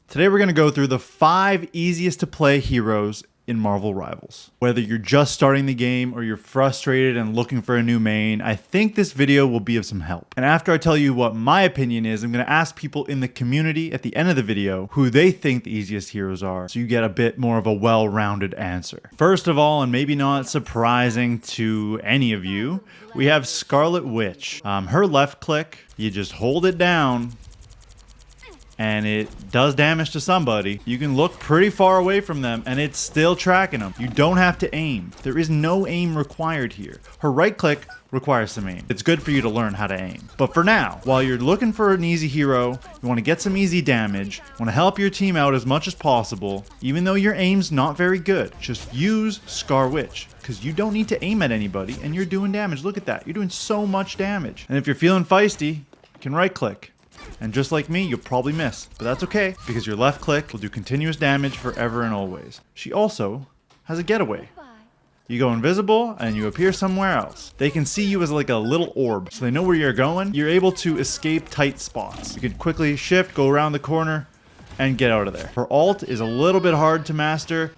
Today we're going to go through the 5 easiest to play heroes in Marvel Rivals. Whether you're just starting the game or you're frustrated and looking for a new main, I think this video will be of some help. And after I tell you what my opinion is, I'm going to ask people in the community at the end of the video who they think the easiest heroes are, so you get a bit more of a well-rounded answer. First of all, and maybe not surprising to any of you, we have Scarlet Witch. Her left click, you just hold it down, and it does damage to somebody. You can look pretty far away from them and it's still tracking them. You don't have to aim. There is no aim required here. Her right click requires some aim. It's good for you to learn how to aim. But for now, while you're looking for an easy hero, you want to get some easy damage, want to help your team out as much as possible, even though your aim's not very good, just use Scar Witch, because you don't need to aim at anybody and you're doing damage. Look at that. You're doing so much damage. And if you're feeling feisty, you can right click. And just like me, you'll probably miss, but that's okay because your left click will do continuous damage forever and always. She also has a getaway. You go invisible and you appear somewhere else. They can see you as like a little orb, so they know where you're going. You're able to escape tight spots. You can quickly shift, go around the corner, and get out of there. Her alt is a little bit hard to master.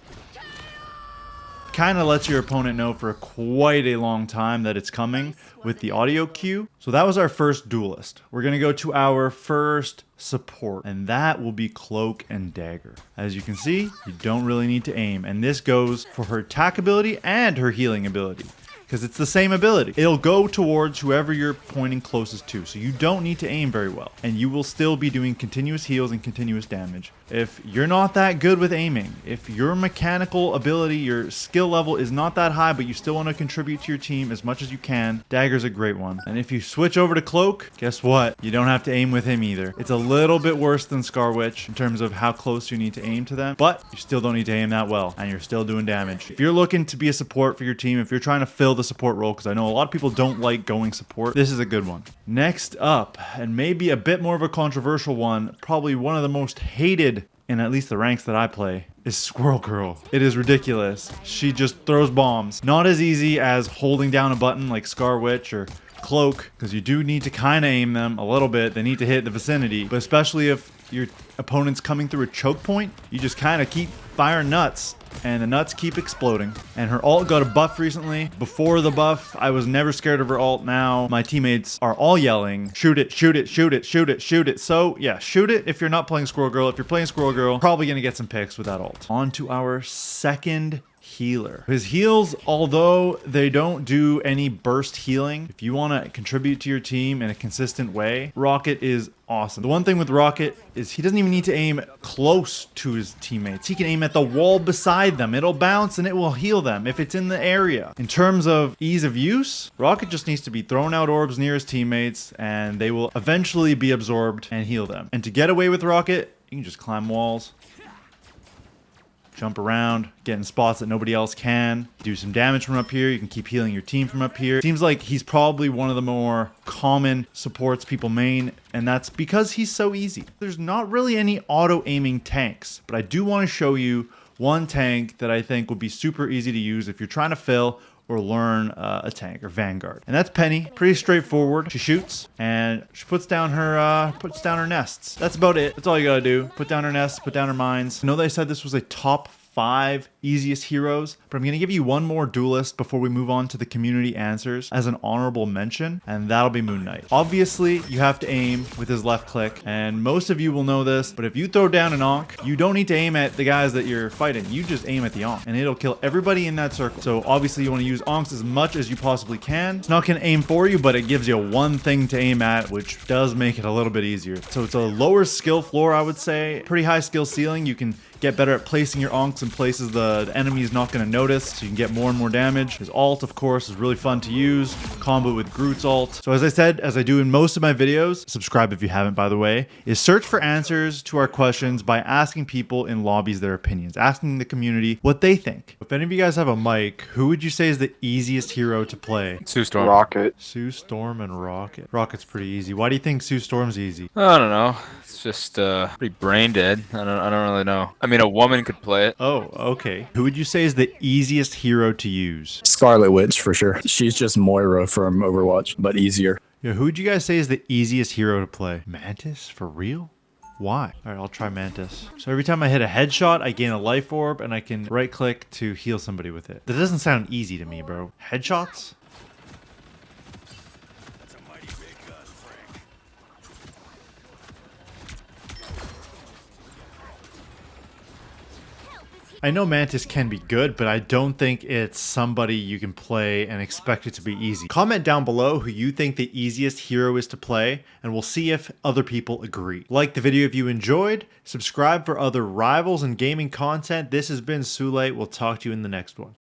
Kind of lets your opponent know for quite a long time that it's coming with the audio cue. So that was our first duelist. We're going to go to our first support, and that will be Cloak and Dagger. As you can see, you don't really need to aim, and this goes for her attack ability and her healing ability, because it's the same ability. It'll go towards whoever you're pointing closest to, so you don't need to aim very well, and you will still be doing continuous heals and continuous damage. If you're not that good with aiming, if your mechanical ability, your skill level is not that high, but you still want to contribute to your team as much as you can, Dagger's a great one. And if you switch over to Cloak, guess what? You don't have to aim with him either. It's a little bit worse than Scar Witch in terms of how close you need to aim to them, but you still don't need to aim that well, and you're still doing damage. If you're looking to be a support for your team, if you're trying to fill the support role, because I know a lot of people don't like going support, this is a good one. Next up, and maybe a bit more of a controversial one, probably one of the most hated in at least the ranks that I play, is Squirrel Girl. It is ridiculous. She just throws bombs. Not as easy as holding down a button like Scar Witch or Cloak, because you do need to kind of aim them a little bit. They need to hit the vicinity, but especially if your opponent's coming through a choke point, you just kind of keep firing nuts, and the nuts keep exploding. And her alt got a buff recently. Before the buff, I was never scared of her alt. Now my teammates are all yelling, shoot it, shoot it, shoot it, shoot it, shoot it. So yeah, shoot it if you're not playing Squirrel Girl. If you're playing Squirrel Girl, probably gonna get some picks with that alt. On to our second healer. His heals, although they don't do any burst healing, if you want to contribute to your team in a consistent way, Rocket is awesome. The one thing with Rocket is he doesn't even need to aim close to his teammates. He can aim at the wall beside them. It'll bounce and it will heal them if it's in the area. In terms of ease of use, Rocket just needs to be throwing out orbs near his teammates and they will eventually be absorbed and heal them. And to get away with Rocket, you can just climb walls, jump around, get in spots that nobody else can, do some damage from up here. You can keep healing your team from up here. Seems like he's probably one of the more common supports people main, and that's because he's so easy. There's not really any auto-aiming tanks, but I do want to show you one tank that I think would be super easy to use if you're trying to fill or learn a tank, or Vanguard. And that's Penny. Pretty straightforward. She shoots and she puts down her nests. That's about it. That's all you gotta do. Put down her nests, put down her mines. I know that I said this was a top 5 easiest heroes, but I'm going to give you one more duelist before we move on to the community answers as an honorable mention, and that'll be Moon Knight. Obviously, you have to aim with his left click, and most of you will know this, but if you throw down an Ankh, you don't need to aim at the guys that you're fighting. You just aim at the Ankh, and it'll kill everybody in that circle. So obviously, you want to use Ankhs as much as you possibly can. It's not going to aim for you, but it gives you one thing to aim at, which does make it a little bit easier. So it's a lower skill floor, I would say. Pretty high skill ceiling. You can get better at placing your Ankhs in places the enemy is not going to notice, so you can get more and more damage. His alt, of course, is really fun to use. Combo with Groot's alt. So as I said, as I do in most of my videos, subscribe if you haven't, by the way, is search for answers to our questions by asking people in lobbies their opinions, asking the community what they think. If any of you guys have a mic, who would you say is the easiest hero to play? Sue Storm. Rocket. Sue Storm and Rocket. Rocket's pretty easy. Why do you think Sue Storm's easy? I don't know. It's just pretty brain dead. I don't really know. I mean, a woman could play it. Oh, okay. Who would you say is the easiest hero to use? Scarlet Witch, for sure. She's just Moira from Overwatch, but easier. Yeah, who would you guys say is the easiest hero to play? Mantis? For real? Why? All right, I'll try Mantis. So every time I hit a headshot, I gain a life orb and I can right click to heal somebody with it. That doesn't sound easy to me, bro. Headshots? I know Mantis can be good, but I don't think it's somebody you can play and expect it to be easy. Comment down below who you think the easiest hero is to play, and we'll see if other people agree. Like the video if you enjoyed, subscribe for other rivals and gaming content. This has been Sule. We'll talk to you in the next one.